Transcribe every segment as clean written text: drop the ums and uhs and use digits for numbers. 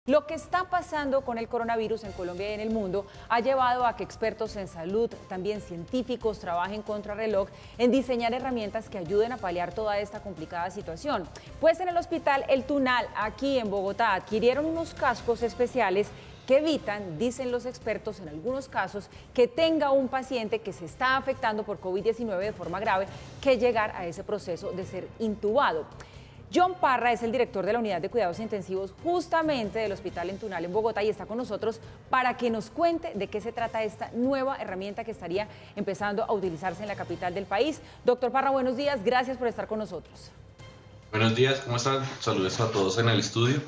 Lo que está pasando con el coronavirus en Colombia y en el mundo ha llevado a que expertos en salud, también científicos, trabajen contrarreloj en diseñar herramientas que ayuden a paliar toda esta complicada situación. Pues en el Hospital El Tunal, aquí en Bogotá, adquirieron unos cascos especiales que evitan, dicen los expertos en algunos casos, que tenga un paciente que se está afectando por COVID-19 de forma grave, que llegar a ese proceso de ser intubado. John Parra es el director de la Unidad de Cuidados Intensivos justamente del Hospital El Tunal en Bogotá y está con nosotros para que nos cuente de qué se trata esta nueva herramienta que estaría empezando a utilizarse en la capital del país. Doctor Parra, buenos días, gracias por estar con nosotros. Buenos días, ¿cómo están? Saludos a todos en el estudio.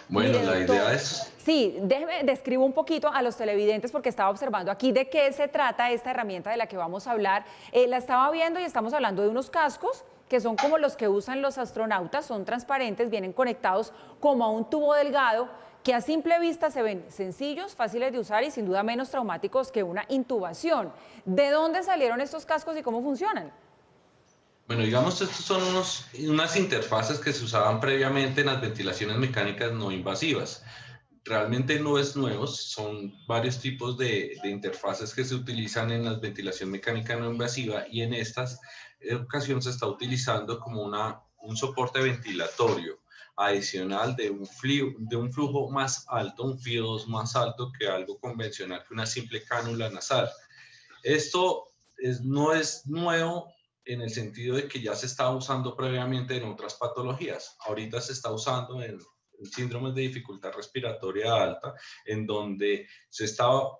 Bueno, Mire, la doctor, idea es, sí, déjeme describo un poquito a los televidentes porque estaba observando aquí de qué se trata esta herramienta de la que vamos a hablar. La estaba viendo y estamos hablando de unos cascos que son como los que usan los astronautas, son transparentes, vienen conectados como a un tubo delgado que a simple vista se ven sencillos, fáciles de usar y sin duda menos traumáticos que una intubación. ¿De dónde salieron estos cascos y cómo funcionan? bueno, digamos, estos son unas interfaces que se usaban previamente en las ventilaciones mecánicas no invasivas. Realmente no es nuevo, son varios tipos de interfaces que se utilizan en la ventilación mecánica no invasiva y en estas ocasiones se está utilizando como un soporte ventilatorio adicional de un flujo más alto, un FIO2 más alto que algo convencional, que una simple cánula nasal. Esto no es nuevo en el sentido de que ya se estaba usando previamente en otras patologías. Ahorita se está usando en síndromes de dificultad respiratoria alta, en donde se estaba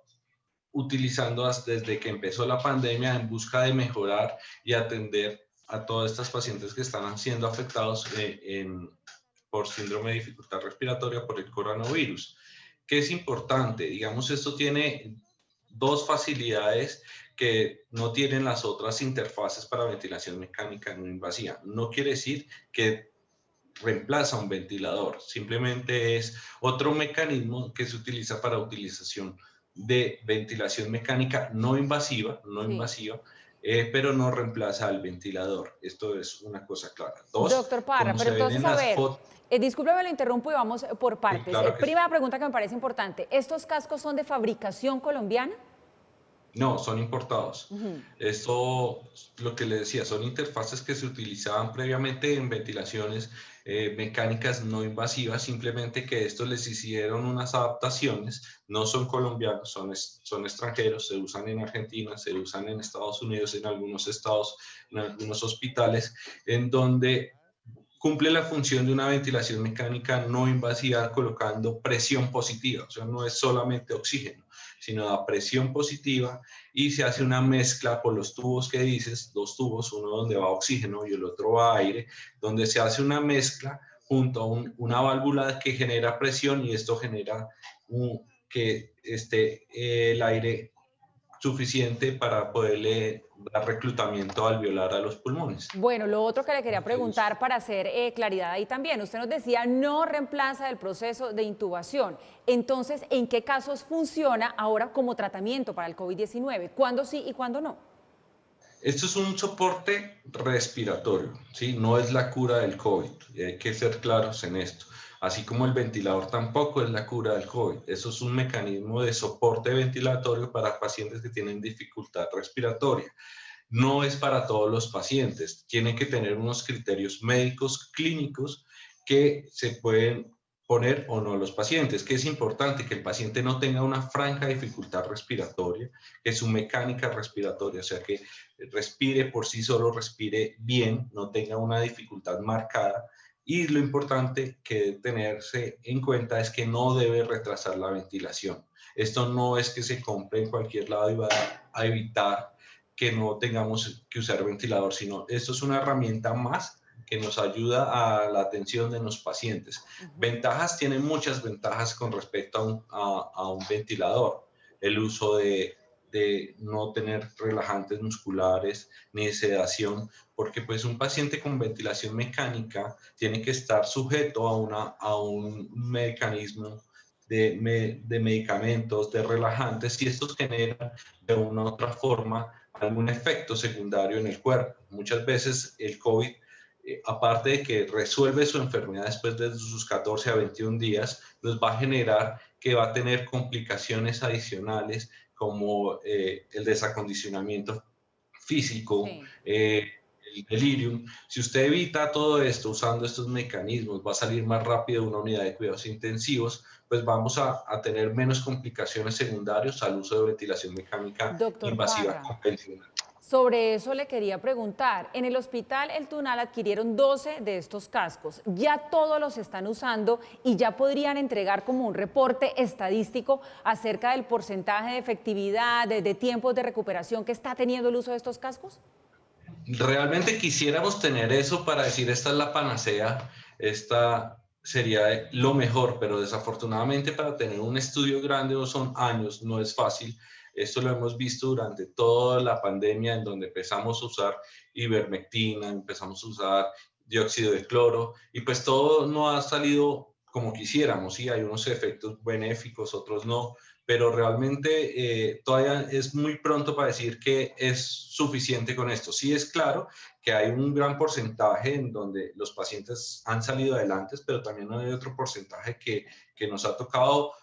utilizando desde que empezó la pandemia en busca de mejorar y atender a todas estas pacientes que están siendo afectados por síndrome de dificultad respiratoria por el coronavirus. ¿Qué es importante? Digamos, esto tiene dos facilidades que no tienen las otras interfaces para ventilación mecánica no invasiva. No quiere decir que reemplaza un ventilador, simplemente es otro mecanismo que se utiliza para utilización de ventilación mecánica no Sí. invasiva, pero no reemplaza al ventilador. Esto es una cosa clara. Dos, Doctor Parra, como pero se ven entonces, en a las ver, fotos, discúlpeme, lo interrumpo y vamos por sí, partes. claro que sí. Primera pregunta que me parece importante, ¿estos cascos son de fabricación colombiana? No, son importados. Ujú. Esto, lo que le decía, son interfaces que se utilizaban previamente en ventilaciones mecánicas no invasivas, simplemente que esto les hicieron unas adaptaciones, no son colombianos, son extranjeros, se usan en Argentina, se usan en Estados Unidos, en algunos estados, en algunos hospitales, en donde cumple la función de una ventilación mecánica no invasiva colocando presión positiva, o sea, no es solamente oxígeno, sino da presión positiva y se hace una mezcla por los tubos que dices, dos tubos, uno donde va oxígeno y el otro va aire, donde se hace una mezcla junto a una válvula que genera presión y esto genera que esté el aire suficiente para poderle dar reclutamiento alveolar a los pulmones. Bueno, lo otro que le quería Entonces, preguntar para hacer claridad ahí también, usted nos decía no reemplaza el proceso de intubación. Entonces, ¿en qué casos funciona ahora como tratamiento para el COVID-19? ¿Cuándo sí y cuándo no? esto es un soporte respiratorio, ¿sí? No es la cura del COVID, y hay que ser claros en esto. Así como el ventilador tampoco es la cura del COVID. Eso es un mecanismo de soporte ventilatorio para pacientes que tienen dificultad respiratoria. No es para todos los pacientes. Tienen que tener unos criterios médicos clínicos que se pueden poner o no a los pacientes, que es importante que el paciente no tenga una franca dificultad respiratoria, que su mecánica respiratoria, o sea, que respire por sí solo, respire bien, no tenga una dificultad marcada. Y lo importante que debe tenerse en cuenta es que no debe retrasar la ventilación. Esto no es que se compre en cualquier lado y va a evitar que no tengamos que usar ventilador, sino esto es una herramienta más que nos ayuda a la atención de los pacientes. Ujú. Ventajas, tiene muchas ventajas con respecto a un ventilador. El uso de no tener relajantes musculares ni de sedación, porque pues un paciente con ventilación mecánica tiene que estar sujeto a un mecanismo de medicamentos, de relajantes, y estos generan de una u otra forma algún efecto secundario en el cuerpo. Muchas veces el COVID, aparte de que resuelve su enfermedad después de sus 14 a 21 días, nos va a generar que va a tener complicaciones adicionales como el desacondicionamiento físico, Sí. el delirium. Si usted evita todo esto usando estos mecanismos, va a salir más rápido de una unidad de cuidados intensivos, pues vamos a tener menos complicaciones secundarias al uso de ventilación mecánica Doctor invasiva Parra, convencional. sobre eso le quería preguntar. En el Hospital El Tunal adquirieron 12 de estos cascos. Ya todos los están usando y ya podrían entregar como un reporte estadístico acerca del porcentaje de efectividad, de tiempos de recuperación que está teniendo el uso de estos cascos. Realmente quisiéramos tener eso para decir esta es la panacea, esta sería lo mejor, pero desafortunadamente para tener un estudio grande o son años, no es fácil. Esto lo hemos visto durante toda la pandemia en donde empezamos a usar ivermectina, empezamos a usar dióxido de cloro y pues todo no ha salido como quisiéramos, sí, hay unos efectos benéficos, otros no, pero realmente todavía es muy pronto para decir que es suficiente con esto. Sí es claro que hay un gran porcentaje en donde los pacientes han salido adelante, pero también hay otro porcentaje que nos ha tocado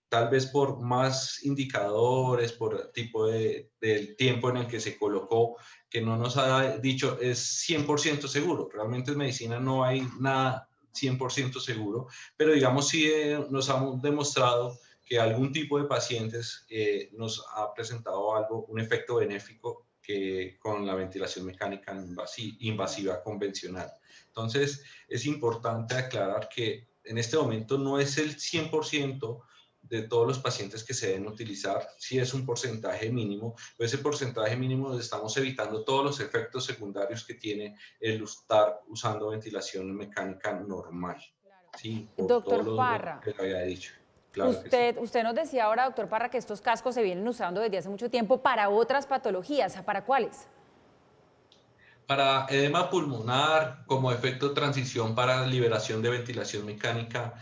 tal vez por más indicadores, por tipo del tiempo en el que se colocó, que no nos ha dicho es 100% seguro. Realmente en medicina no hay nada 100% seguro, pero digamos sí nos han demostrado que algún tipo de pacientes nos ha presentado algo, un efecto benéfico que con la ventilación mecánica invasiva convencional. Entonces, es importante aclarar que en este momento no es el 100% de todos los pacientes que se deben utilizar, sí es un porcentaje mínimo, pero ese porcentaje mínimo estamos evitando todos los efectos secundarios que tiene el estar usando ventilación mecánica normal, sí, por Doctor todo lo Parra, que le había dicho. Claro que sí. usted nos decía ahora, doctor Parra, que estos cascos se vienen usando desde hace mucho tiempo para otras patologías. ¿Para cuáles? Para edema pulmonar, como efecto de transición para liberación de ventilación mecánica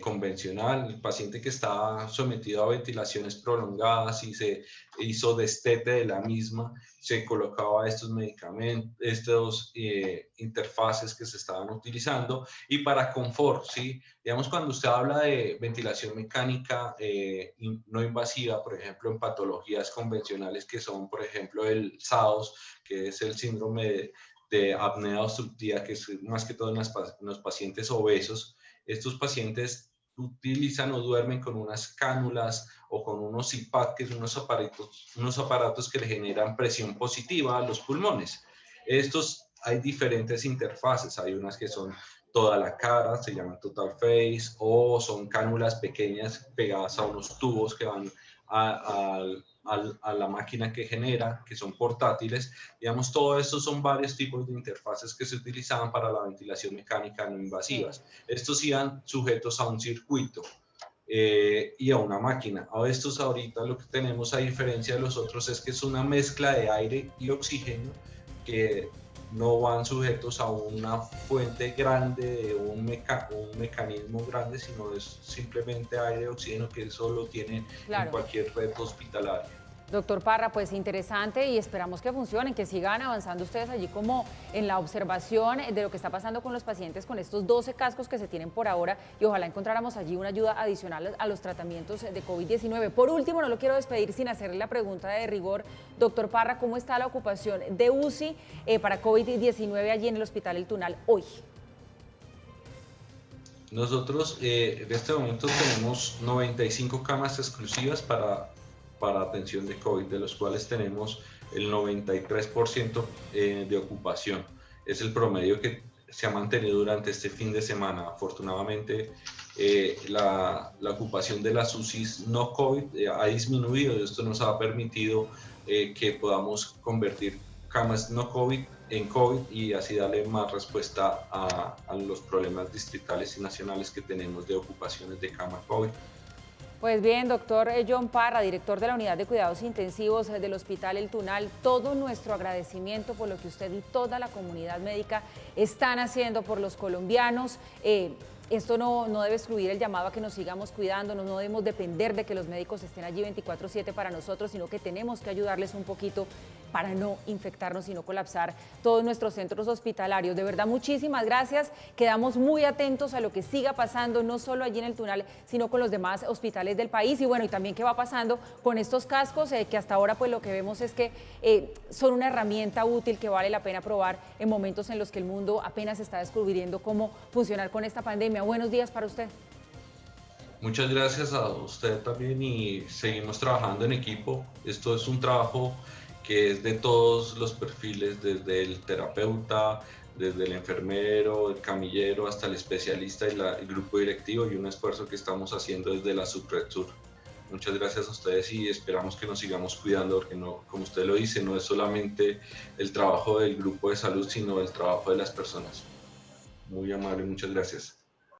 convencional, el paciente que está sometido a ventilaciones prolongadas y se hizo destete de la misma, se colocaba estos medicamentos, estos interfaces que se estaban utilizando. Y para confort, ¿sí? Digamos, cuando usted habla de ventilación mecánica no invasiva, por ejemplo, en patologías convencionales que son, por ejemplo, el SAOS, que es el síndrome de apnea obstructiva, que es más que todo en los pacientes obesos. Estos pacientes utilizan o duermen con unas cánulas o con unos CPAP, que son unos aparatos que le generan presión positiva a los pulmones. Estos hay diferentes interfaces, hay unas que son toda la cara, se llaman total face, o son cánulas pequeñas pegadas a unos tubos que van a la máquina que genera, que son portátiles. Digamos, todo esto son varios tipos de interfaces que se utilizaban para la ventilación mecánica no Sí. invasivas. Estos iban sujetos a un circuito y a una máquina. A estos ahorita lo que tenemos a diferencia de los otros es que es una mezcla de aire y oxígeno que no van sujetos a una fuente grande, de un mecanismo grande, sino es simplemente aire y oxígeno que eso lo tienen en Claro. cualquier red hospitalaria. Doctor Parra, pues interesante y esperamos que funcionen, que sigan avanzando ustedes allí como en la observación de lo que está pasando con los pacientes con estos 12 cascos que se tienen por ahora y ojalá encontráramos allí una ayuda adicional a los tratamientos de COVID-19. Por último, no lo quiero despedir sin hacerle la pregunta de rigor. Doctor Parra, ¿cómo está la ocupación de UCI para COVID-19 allí en el Hospital El Tunal hoy? Nosotros en este momento tenemos 95 camas exclusivas para atención de COVID, de los cuales tenemos el 93% de ocupación. Es el promedio que se ha mantenido durante este fin de semana. Afortunadamente, la ocupación de las UCIs no COVID ha disminuido. Esto nos ha permitido que podamos convertir camas no COVID en COVID y así darle más respuesta a los problemas distritales y nacionales que tenemos de ocupaciones de cama COVID. Pues bien, doctor John Parra, director de la Unidad de Cuidados Intensivos del Hospital El Tunal, todo nuestro agradecimiento por lo que usted y toda la comunidad médica están haciendo por los colombianos. esto no debe excluir el llamado a que nos sigamos cuidando, no debemos depender de que los médicos estén allí 24/7 para nosotros, sino que tenemos que ayudarles un poquito para no infectarnos y no colapsar todos nuestros centros hospitalarios. De verdad, muchísimas gracias. Quedamos muy atentos a lo que siga pasando, no solo allí en el Tunal, sino con los demás hospitales del país. Y bueno, y también qué va pasando con estos cascos, que hasta ahora pues lo que vemos es que son una herramienta útil que vale la pena probar en momentos en los que el mundo apenas está descubriendo cómo funcionar con esta pandemia. Buenos días para usted. Muchas gracias a usted también y seguimos trabajando en equipo. Esto es un trabajo que es de todos los perfiles, desde el terapeuta, desde el enfermero, el camillero, hasta el especialista y el grupo directivo, y un esfuerzo que estamos haciendo desde la Subred Sur. Muchas gracias a ustedes y esperamos que nos sigamos cuidando, porque no, como usted lo dice, no es solamente el trabajo del grupo de salud, sino el trabajo de las personas. Muy amable, muchas gracias.